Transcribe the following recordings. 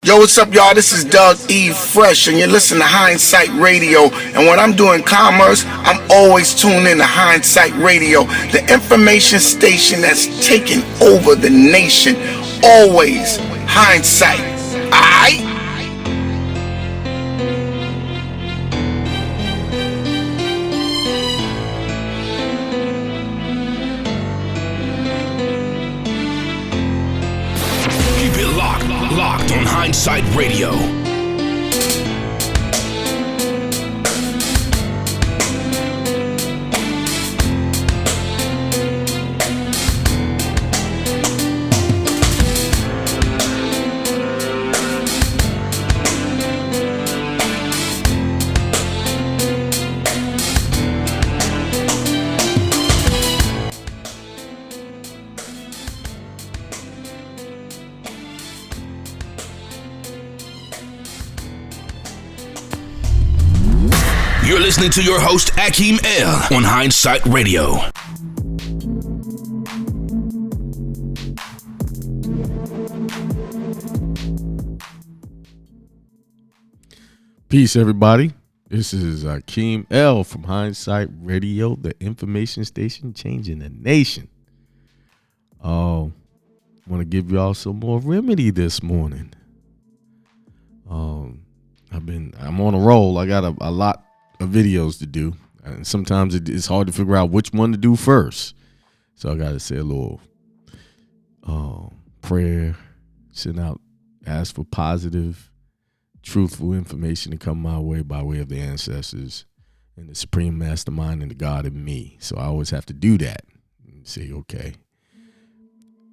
Yo, what's up, y'all? This is Doug E. Fresh, and you're listening to Hindsight Radio. And when I'm doing commerce, I'm always tuned in to Hindsight Radio, the information station that's taking over the nation. Always Hindsight. Aight? Keep it locked on Hindsight Radio. You're listening to your host, Akeem L, on Hindsight Radio. Peace, everybody. This is Akeem L from Hindsight Radio, the information station changing the nation. I want to give y'all some more remedy this morning. I'm on a roll. I got a lot of videos to do, and sometimes it's hard to figure out which one to do first. So I got to say a little prayer, send out, ask for positive, truthful information to come my way by way of the ancestors and the supreme mastermind and the God in me. So I always have to do that and say, okay.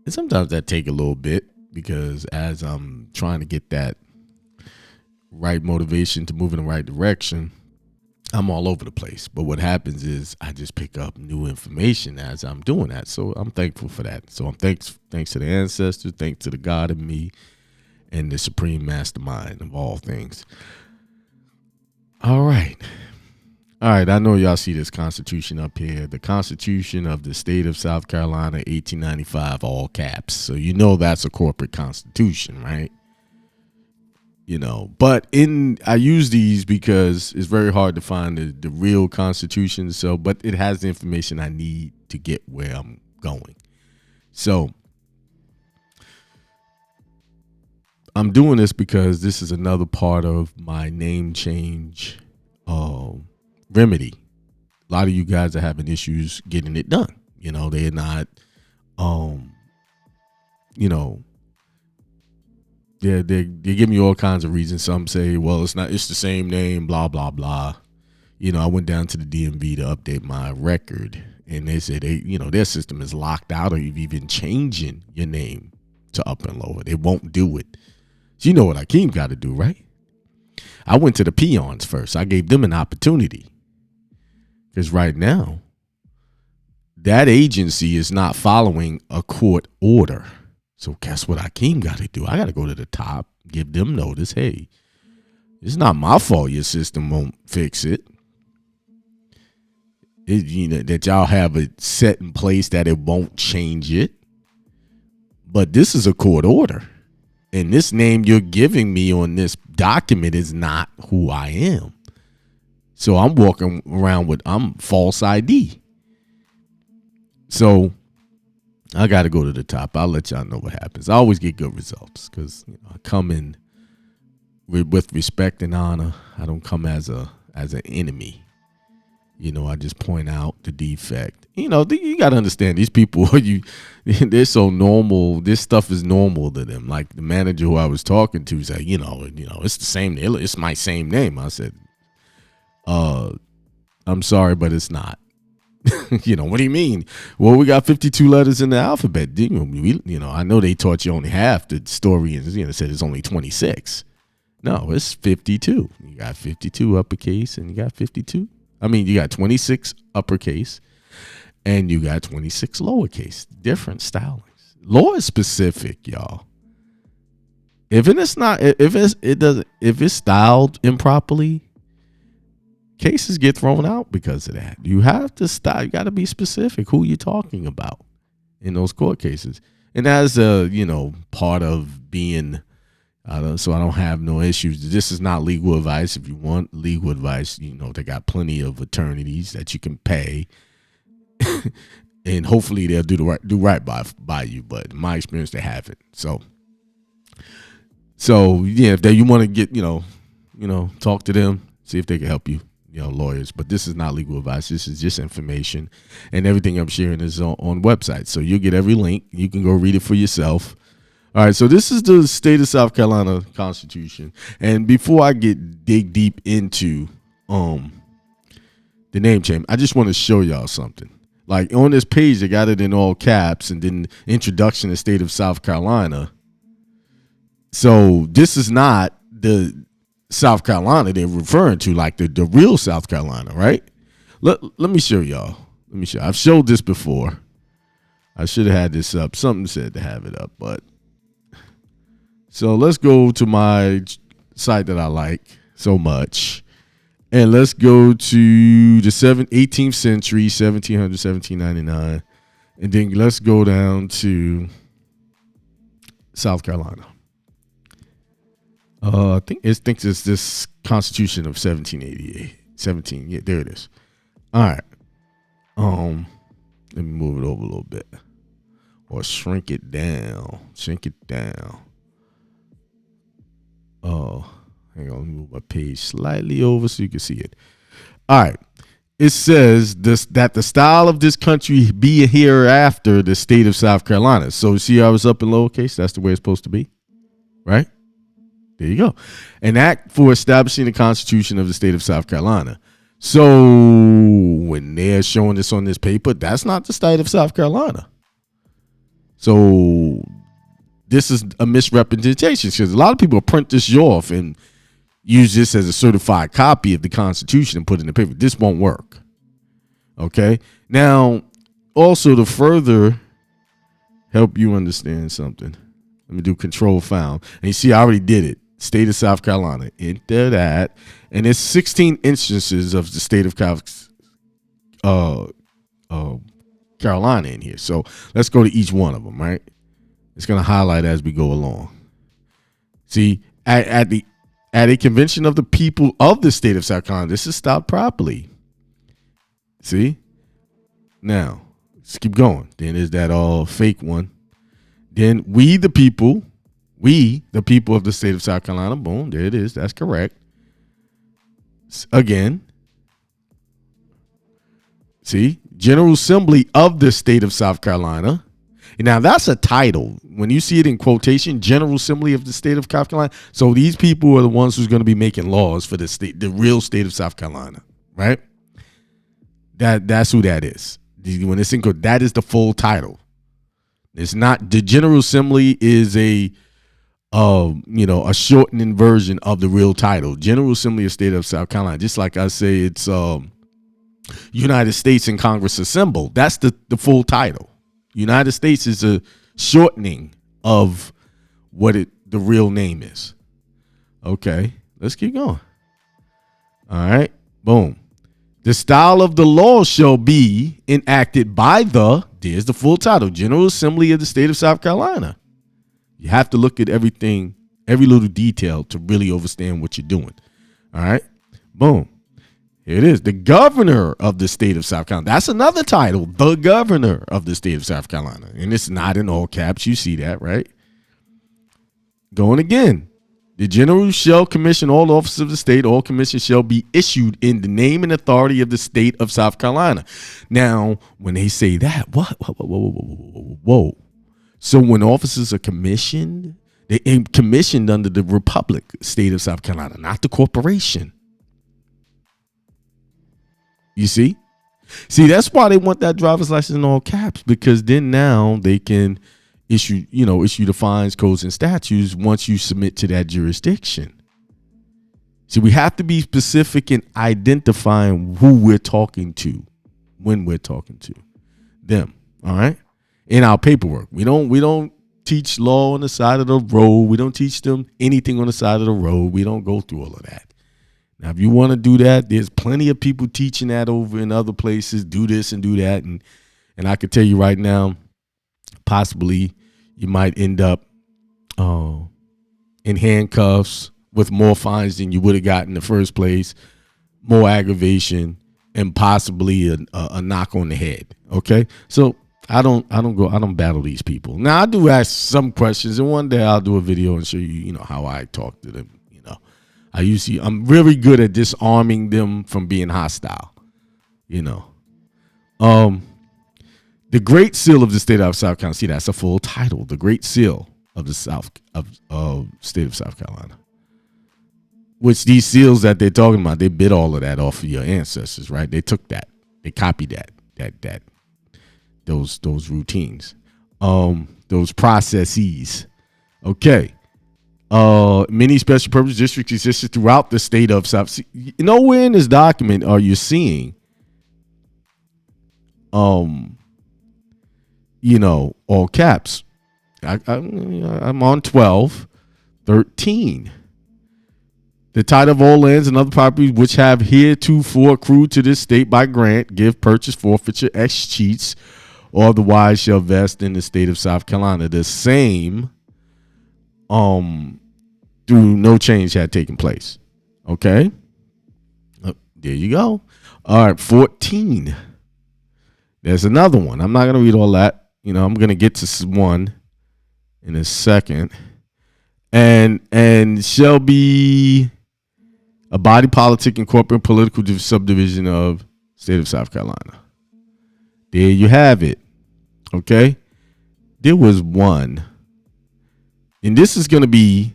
And sometimes that take a little bit, because as I'm trying to get that right motivation to move in the right direction, I'm all over the place. But what happens is I just pick up new information as I'm doing that. So I'm thankful for that. So I'm thanks to the ancestors, thanks to the God in me and the supreme mastermind of all things. All right. I know y'all see this Constitution up here. The Constitution of the State of South Carolina, 1895, all caps. So you know that's a corporate constitution, right? You know, but I use these because it's very hard to find the real Constitution. So, but it has the information I need to get where I'm going. So I'm doing this because this is another part of my name change remedy. A lot of you guys are having issues getting it done. You know, they're not, they give me all kinds of reasons. Some say, well, it's the same name, blah, blah, blah. You know, I went down to the DMV to update my record, and they said their system is locked out of even changing your name to up and lower. They won't do it. So you know what Akeem got to do, right? I went to the peons first. I gave them an opportunity, because right now that agency is not following a court order. So guess what Akeem got to do? I got to go to the top, give them notice. Hey, it's not my fault your system won't fix it. That y'all have it set in place that it won't change it. But this is a court order. And this name you're giving me on this document is not who I am. So I'm walking around with false ID. So I got to go to the top. I'll let y'all know what happens. I always get good results because I come in with respect and honor. I don't come as an enemy. I just point out the defect. You got to understand these people. They're so normal. This stuff is normal to them. Like the manager who I was talking to said, it's the same. It's my same name. I said, I'm sorry, but it's not. What do you mean? Well, we got 52 letters in the alphabet. I know they taught you only half the story, and said it's only 26. No, it's 52. You got 52 uppercase, and you got 52. You got 26 uppercase, and you got 26 lowercase. Different stylings. Law is specific, y'all. If it's styled improperly, cases get thrown out because of that. You have to style. You got to be specific who you're talking about in those court cases. And as a, part of being So I don't have no issues. This is not legal advice. If you want legal advice, they got plenty of attorneys that you can pay, and hopefully they'll do right by you. But in my experience, they haven't. So yeah, if you want to get talk to them, see if they can help you. Lawyers. But this is not legal advice. This is just information, and everything I'm sharing is on websites. So you'll get every link. You can go read it for yourself. All right, so this is the state of South Carolina Constitution. And before I dig deep into the name change, I just want to show y'all something. Like on this page, they got it in all caps, and then introduction to state of South Carolina. So this is not the South Carolina they're referring to, like the real South Carolina, right? Let me show y'all. I've showed this before. I should have had this up. Something said to have it up, but. So let's go to my site that I like so much, and let's go to the 18th century, 1700, 1799, and then let's go down to South Carolina. I think it's this Constitution of 1788. 17, yeah, there it is. All right. Let me move it over a little bit, or shrink it down. Oh, hang on, let me move my page slightly over so you can see it. All right. It says that the style of this country be hereafter the state of South Carolina. So see how I was up in lowercase? That's the way it's supposed to be, right? There you go. An act for establishing the Constitution of the state of South Carolina. So when they're showing this on this paper, that's not the state of South Carolina. So this is a misrepresentation, because a lot of people print this off and use this as a certified copy of the Constitution and put it in the paper. This won't work. Okay. Now, also to further help you understand something, let me do Control Found. And you see, I already did it. State of South Carolina. Enter that. And there's 16 instances of the state of Carolina in here. So let's go to each one of them, right? It's going to highlight as we go along. See, at a convention of the people of the state of South Carolina, this is stopped properly. See? Now, let's keep going. Then is that all fake one. Then we the people of the state of South Carolina, boom, there it is. That's correct. Again, see, General Assembly of the state of South Carolina. Now, that's a title. When you see it in quotation, General Assembly of the state of South Carolina. So these people are the ones who's going to be making laws for the state, the real state of South Carolina, right? That's who that is. When it's in quote, that is the full title. It's not, the General Assembly is a shortening version of the real title. General Assembly of State of South Carolina. Just like I say, it's United States and Congress assembled. That's the full title. United States is a shortening of what the real name is. Okay, let's keep going. All right, boom. The style of the law shall be enacted by there's the full title, General Assembly of the State of South Carolina. You have to look at everything, every little detail to really understand what you're doing. All right, boom. Here it is. The governor of the state of South Carolina. That's another title. The governor of the state of South Carolina. And it's not in all caps. You see that, right? Going again. The general shall commission all officers of the state. All commissions shall be issued in the name and authority of the state of South Carolina. Now, when they say that, whoa. So when officers are commissioned, they're commissioned under the Republic, state of South Carolina, not the corporation. You see? See, that's why they want that driver's license in all caps, because then now they can issue the fines, codes, and statutes once you submit to that jurisdiction. See, we have to be specific in identifying who we're talking to when we're talking to them. All right? In our paperwork. We don't teach law on the side of the road. We don't teach them anything on the side of the road. We don't go through all of that. Now, if you want to do that, there's plenty of people teaching that over in other places. Do this and do that. And I can tell you right now, possibly you might end up in handcuffs with more fines than you would have gotten in the first place, more aggravation, and possibly a knock on the head. Okay, so I don't battle these people. Now I do ask some questions, and one day I'll do a video and show you, how I talk to them. I'm really good at disarming them from being hostile. The Great Seal of the State of South Carolina. See, that's a full title. The Great Seal of the State of South Carolina. Which these seals that they're talking about, they bit all of that off of your ancestors, right? They took that, they copied those routines, those processes. Okay. Many special purpose districts existed throughout the state of South. Nowhere in this document are you seeing, all caps. I'm on 12:13. The title of all lands and other properties which have heretofore accrued to this state by grant, gift, purchase, forfeiture, escheats, or otherwise shall vest in the state of South Carolina. The same, through no change had taken place. Okay. There you go. All right, 14. There's another one. I'm not going to read all that. I'm going to get to one in a second. And shall be a body politic and corporate political subdivision of state of South Carolina. There you have it. Okay. There was one. And this is going to be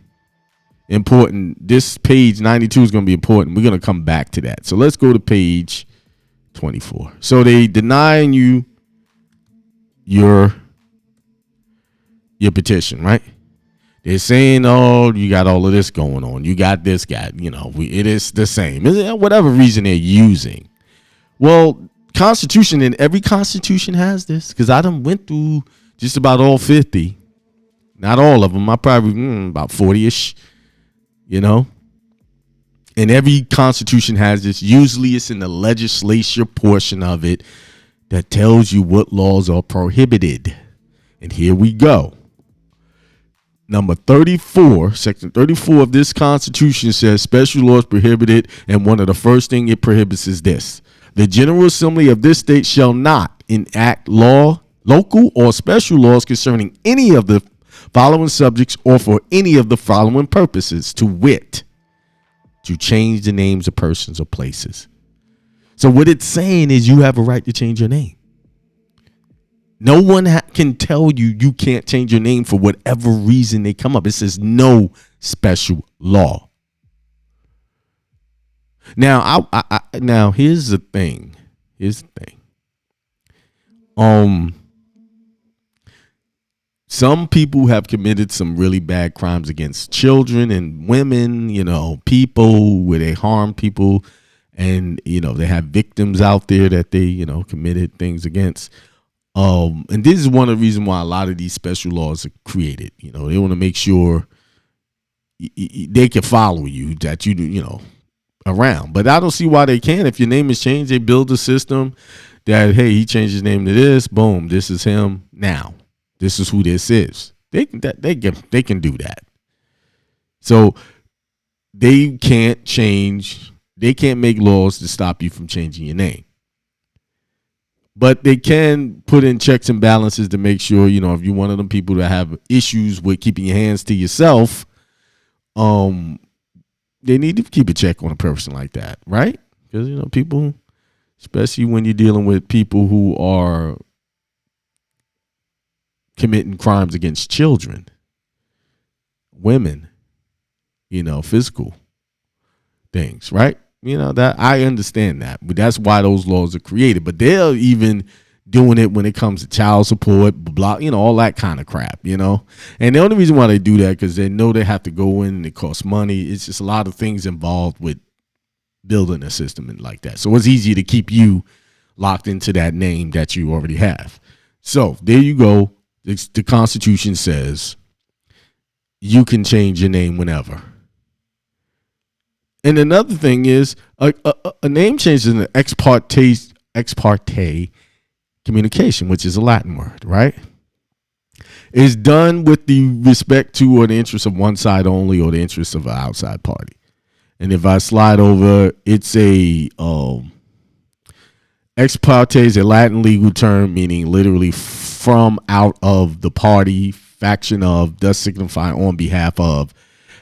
important. This page 92 is going to be important. We're going to come back to that. So let's go to page 24. So they denying you your petition, right? They're saying, oh, you got all of this going on. You got this guy. It is the same. Whatever reason they're using. Well, Constitution, and every Constitution has this, because I done went through just about all 50. Not all of them. I probably about 40-ish, And every Constitution has this. Usually it's in the legislature portion of it that tells you what laws are prohibited. And here we go. Number 34, section 34 of this Constitution says special laws prohibited, and one of the first thing it prohibits is this: the General Assembly of this state shall not enact local or special laws concerning any of the following subjects or for any of the following purposes, to wit, to change the names of persons or places. So what it's saying is you have a right to change your name. No one can tell you can't change your name for whatever reason they come up. It says no special law. Now, now here's the thing. Some people have committed some really bad crimes against children and women, people where they harm people, and they have victims out there that they committed things against. And this is one of the reasons why a lot of these special laws are created. They want to make sure they can follow you, that around. But I don't see why they can't. If your name is changed, they build a system that, hey, he changed his name to this. Boom, this is him now. This is who this is. They can do that. So they can't make laws to stop you from changing your name. But they can put in checks and balances to make sure, if you're one of them people that have issues with keeping your hands to yourself, they need to keep a check on a person like that, right? Because, people, especially when you're dealing with people who are committing crimes against children, women, physical things, right? That I understand that, but that's why those laws are created. But they're even doing it when it comes to child support, blah, all that kind of crap, And the only reason why they do that, because they know they have to go in and it costs money. It's just a lot of things involved with building a system and like that. So it's easier to keep you locked into that name that you already have. So there you go. The Constitution says you can change your name whenever. And another thing is a name change is an ex parte communication, which is a Latin word, right? is done with the respect to or the interest of one side only or the interest of an outside party. And if I slide over, it's a ex parte is a Latin legal term meaning literally from, out of, the party, faction of, thus signifying on behalf of.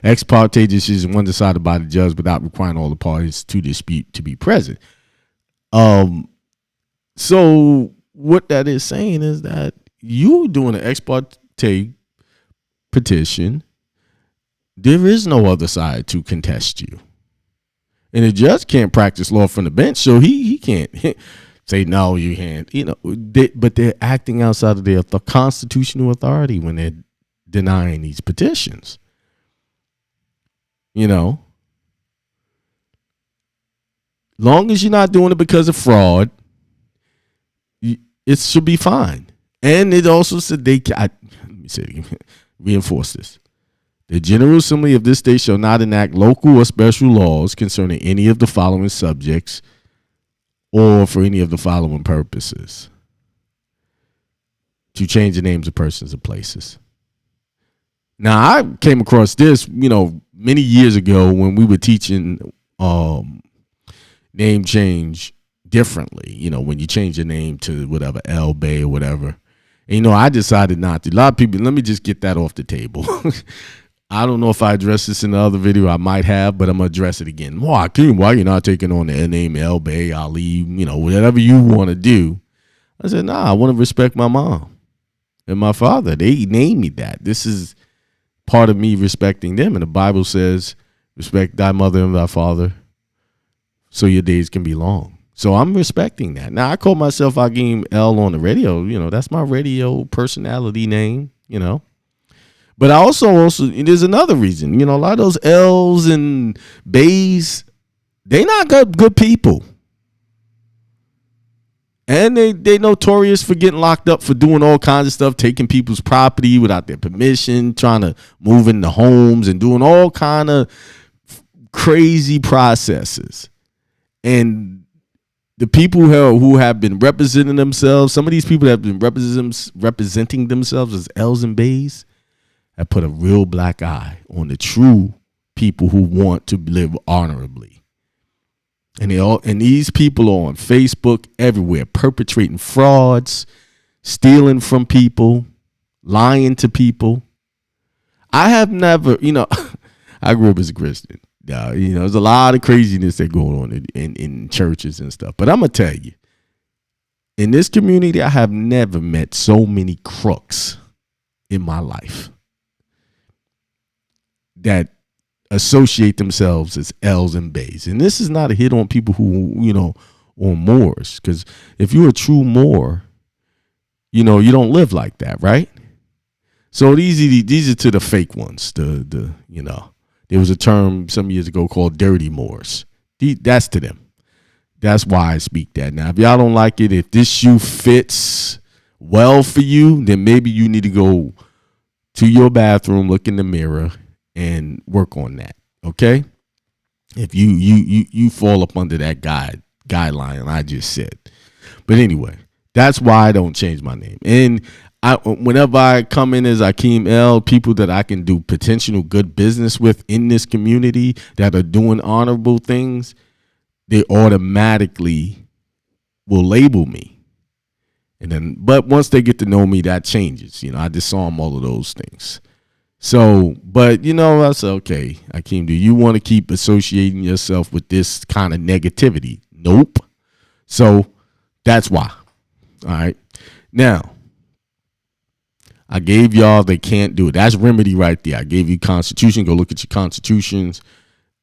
Ex parte decision one decided by the judge without requiring all the parties to dispute to be present. So what that is saying is that you doing an ex parte petition, there is no other side to contest you. And the judge can't practice law from the bench, so he can't say, no, you can't. But they're acting outside of their constitutional authority when they're denying these petitions. Long as you're not doing it because of fraud, it should be fine. And it also said let me say it again, reinforce this. The General Assembly of this state shall not enact local or special laws concerning any of the following subjects or for any of the following purposes: to change the names of persons and places. Now, I came across this, many years ago when we were teaching name change differently. When you change your name to whatever, L Bay or whatever. And, I decided not to. A lot of people, let me just get that off the table. I don't know if I addressed this in the other video. I might have, but I'm going to address it again. Why you're not taking on the name El Bay, Ali, whatever you want to do. I said, nah, I want to respect my mom and my father. They named me that. This is part of me respecting them. And the Bible says, respect thy mother and thy father so your days can be long. So I'm respecting that. Now, I call myself Akeem L on the radio. That's my radio personality name, But I also there's another reason. A lot of those L's and Bays, they not good people. And they notorious for getting locked up for doing all kinds of stuff, taking people's property without their permission, trying to move into homes and doing all kind of crazy processes. And the people who have been representing themselves, some of these people that have been representing themselves as L's and Bays, have put a real black eye on the true people who want to live honorably. And these people are on Facebook everywhere, perpetrating frauds, stealing from people, lying to people. I have never, I grew up as a Christian. There's a lot of craziness that going on in churches and stuff. But I'm going to tell you, in this community, I have never met so many crooks in my life that associate themselves as L's and Bays. And this is not a hit on people who, on Moors. Because if you're a true Moor, you don't live like that, right? So these are to the fake ones. There was a term some years ago called dirty Moors. That's to them. That's why I speak that. Now, if y'all don't like it, if this shoe fits well for you, then maybe you need to go to your bathroom, look in the mirror, and work on that. Okay? If you fall up under that guideline I just said. But anyway, that's why I don't change my name. And whenever I come in as Akeem L, people that I can do potential good business with in this community that are doing honorable things, they automatically will label me. But once they get to know me, that changes. I disarm all of those things. So, but I said, okay, Akeem, do you want to keep associating yourself with this kind of negativity? Nope. So that's why. All right. Now, I gave y'all they can't do it. That's remedy right there. I gave you Constitution. Go look at your constitutions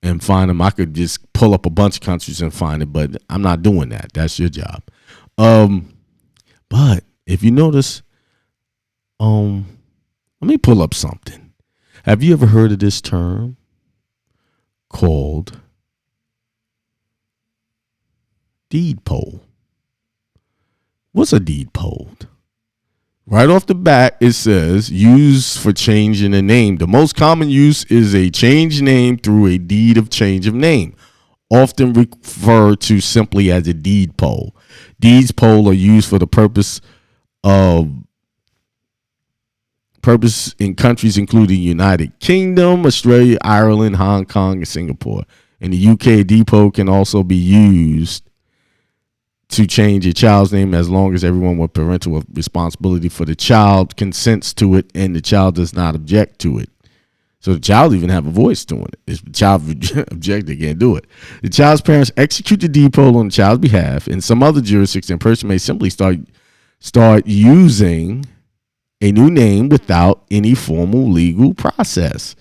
and find them. I could just pull up a bunch of constitutions and find it, but I'm not doing that. That's your job. But if you notice, let me pull up something. Have you ever heard of this term called deed poll? What's a deed poll? Right off the bat, it says use for changing a name. The most common use is a change name through a deed of change of name, often referred to simply as a deed poll. Deeds poll are used for the purpose of Purpose in countries including United Kingdom, Australia, Ireland, Hong Kong, and Singapore. In the UK, depot can also be used to change a child's name as long as everyone with parental responsibility for the child consents to it and the child does not object to it. So the child even have a voice doing it. If the child objects, they can't do it. The child's parents execute the depot on the child's behalf. In some other jurisdictions, a person may simply start using a new name without any formal legal process.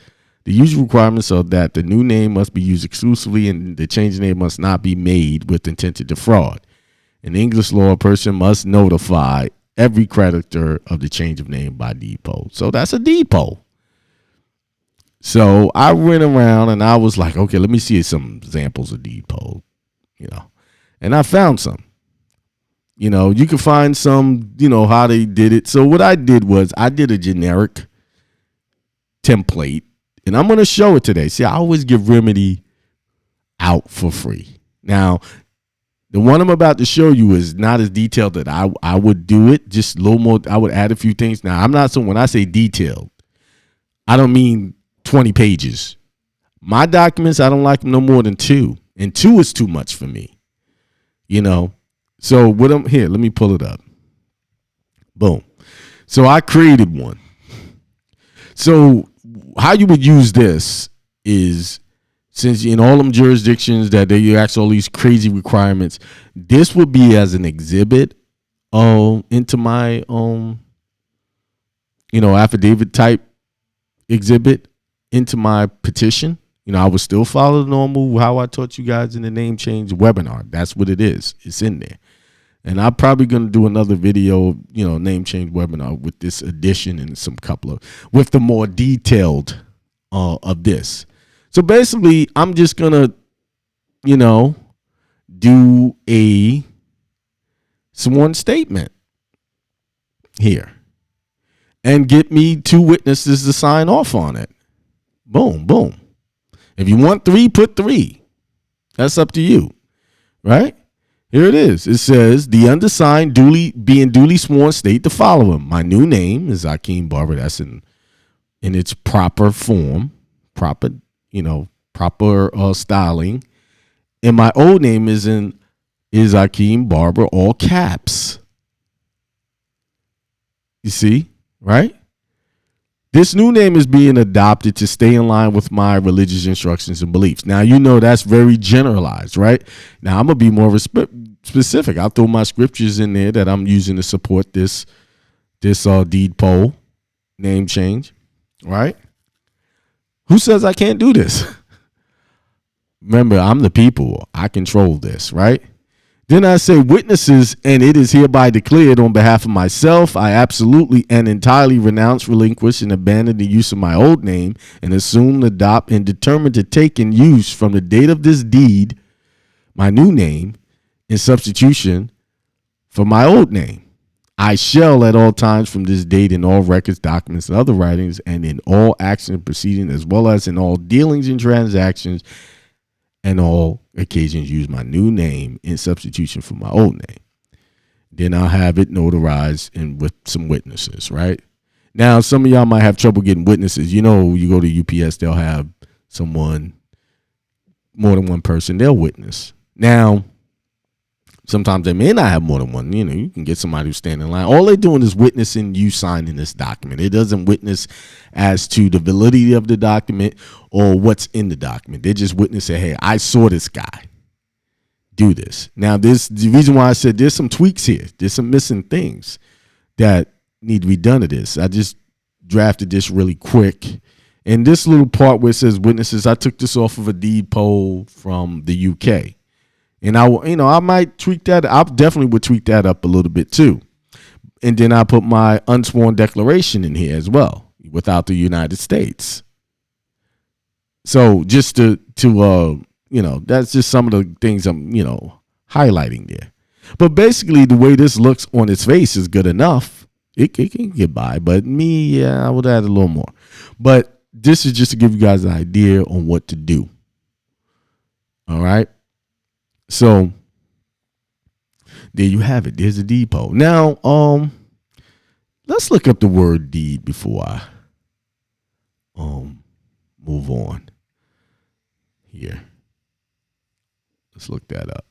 The usual requirements are that the new name must be used exclusively and the change name must not be made with intent to defraud. In English law, a person must notify every creditor of the change of name by depot. So that's a depot. So I went around and I was like, okay, let me see some examples of depot, and I found some. You can find some, how they did it. So what I did was I did a generic template, and I'm going to show it today. See, I always give Remedy out for free. Now, the one I'm about to show you is not as detailed that I would do it, just a little more. I would add a few things. Now, I'm not so when I say detailed, I don't mean 20 pages. My documents, I don't like them no more than 2. And 2 is too much for me. So what I'm here, let me pull it up. Boom. So I created one. So how you would use this is, since in all them jurisdictions that they ask all these crazy requirements, this would be as an exhibit into my affidavit type exhibit into my petition. I would still follow the normal how I taught you guys in the name change webinar. That's what it is. It's in there. And I'm probably going to do another video, name change webinar with this addition and some couple of, with the more detailed of this. So basically, I'm just going to, do a sworn statement here and get me 2 witnesses to sign off on it. Boom, boom. If you want 3, put 3. That's up to you, right? Here it is. It says, the undersigned duly sworn state the following. My new name is Akeem Barber. That's in its proper form, proper styling. And my old name is Akeem Barber, all caps. You see, right? This new name is being adopted to stay in line with my religious instructions and beliefs. Now, that's very generalized, right? Now, I'm going to be more specific. I'll throw my scriptures in there that I'm using to support this deed poll name change, right? Who says I can't do this? Remember, I'm the people. I control this, right? Then I say witnesses, and it is hereby declared on behalf of myself, I absolutely and entirely renounce, relinquish, and abandon the use of my old name and assume, adopt, and determine to take in use from the date of this deed my new name in substitution for my old name. I shall at all times from this date in all records, documents, and other writings, and in all actions and proceedings, as well as in all dealings and transactions, and all occasions use my new name in substitution for my old name. Then I'll have it notarized and with some witnesses, right? Now, some of y'all might have trouble getting witnesses. You go to UPS, they'll have someone, more than one person, they'll witness. Now, sometimes they may not have more than one. You can get somebody who's standing in line. All they're doing is witnessing you signing this document. It doesn't witness as to the validity of the document or what's in the document. They just witness say, hey, I saw this guy do this. Now, the reason why I said there's some tweaks here. There's some missing things that need to be done to this. I just drafted this really quick. And this little part where it says witnesses, I took this off of a deed poll from the UK. And I might tweak that. I definitely would tweak that up a little bit too. And then I put my unsworn declaration in here as well, without the United States. So just to that's just some of the things I'm, highlighting there. But basically the way this looks on its face is good enough. It can get by, but I would add a little more. But this is just to give you guys an idea on what to do. All right. So there you have it. There's a depot. Now, Let's look up the word deed before I move on here. Let's look that up.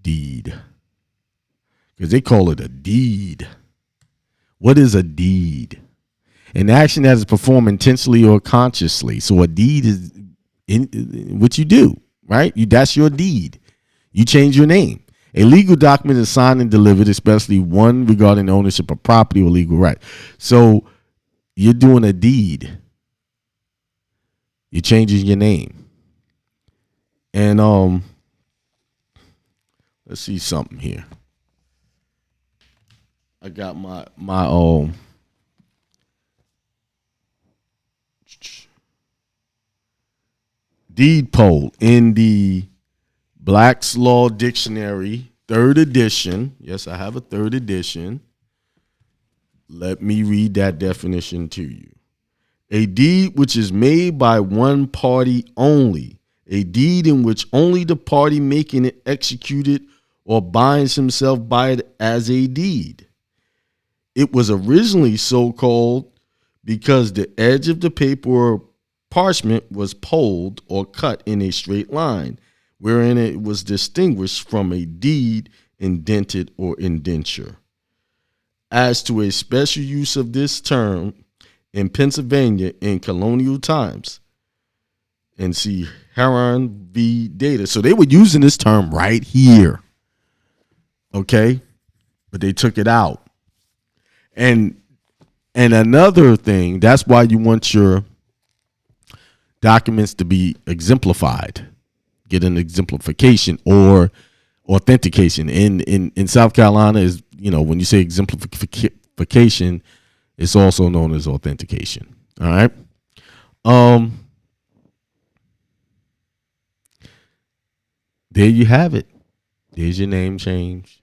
Deed. Because they call it a deed. What is a deed? An action that is performed intentionally or consciously. So a deed is what you do, right? That's your deed. You change your name. A legal document is signed and delivered, especially one regarding ownership of property or legal right. So you're doing a deed. You're changing your name. And let's see something here. I got my deed poll in the Black's Law Dictionary, 3rd edition. Yes, I have a 3rd edition. Let me read that definition to you. A deed which is made by one party only. A deed in which only the party making it executed or binds himself by it as a deed. It was originally so called because the edge of the paper or parchment was pulled or cut in a straight line, wherein it was distinguished from a deed, indented, or indenture. As to a special use of this term in Pennsylvania in colonial times, and see Heron v. Data. So they were using this term right here. Okay? But they took it out. And another thing, that's why you want your documents to be exemplified. Get an exemplification or authentication. In South Carolina, is, you know, when you say exemplification, it's also known as authentication. All right. There you have it. There's your name change.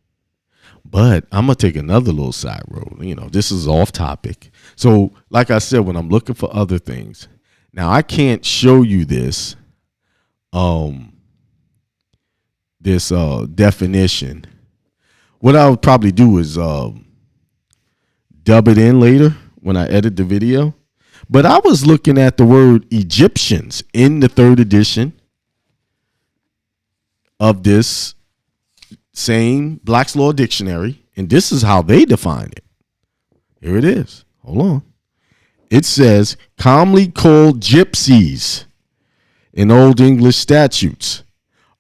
But I'm going to take another little side road. You know, this is off topic. So, like I said, when I'm looking for other things, now I can't show you this, definition. What I would probably do is dub it in later when I edit the video. But I was looking at the word Egyptians in the 3rd edition of this same Black's Law Dictionary, and this is how they define it. Here it is. Hold on. It says, commonly called gypsies in Old English statutes,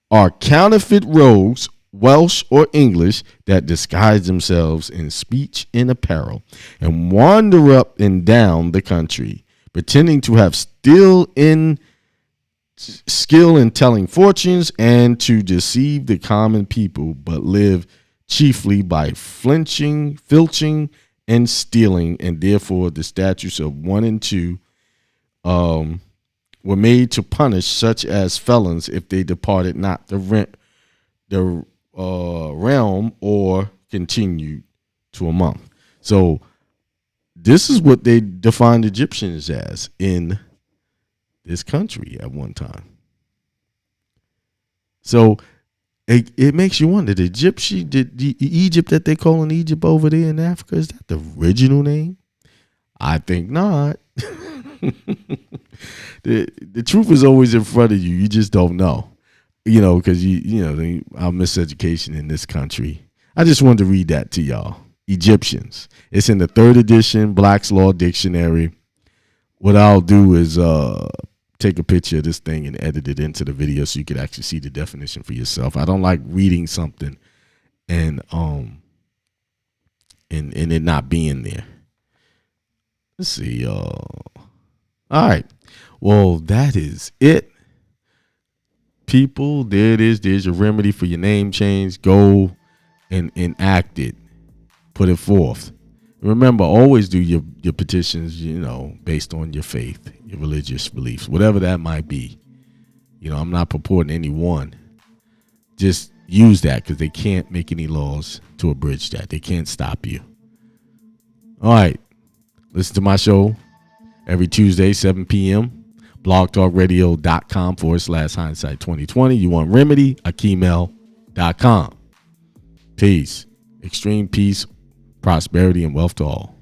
are counterfeit rogues, Welsh or English, that disguise themselves in speech and apparel and wander up and down the country, pretending to have skill in telling fortunes and to deceive the common people, but live chiefly by filching and stealing, and therefore the statutes of 1 and 2 were made to punish such as felons if they departed not the realm or continued to a month. So this is what they defined Egyptians as in this country at one time. So it makes you wonder, the Egypt that they call in Egypt over there in Africa, is that the original name? I think not. The truth is always in front of you. You just don't know, you know, because our miseducation in this country. I just wanted to read that to y'all. Egyptians. It's in the 3rd edition Black's Law Dictionary. What I'll do is take a picture of this thing and edit it into the video so you could actually see the definition for yourself. I don't like reading something and it not being there. Let's see. All right. Well, that is it. People, there it is. There's your remedy for your name change. Go and enact it. Put it forth. Remember, always do your petitions, you know, based on your faith, your religious beliefs, whatever that might be. You know, I'm not purporting any one. Just use that, because they can't make any laws to abridge that. They can't stop you. All right. Listen to my show every Tuesday, 7 p.m. blogtalkradio.com/hindsight 2020. You want remedy? akimel.com. Peace. Extreme peace. prosperity and wealth to all.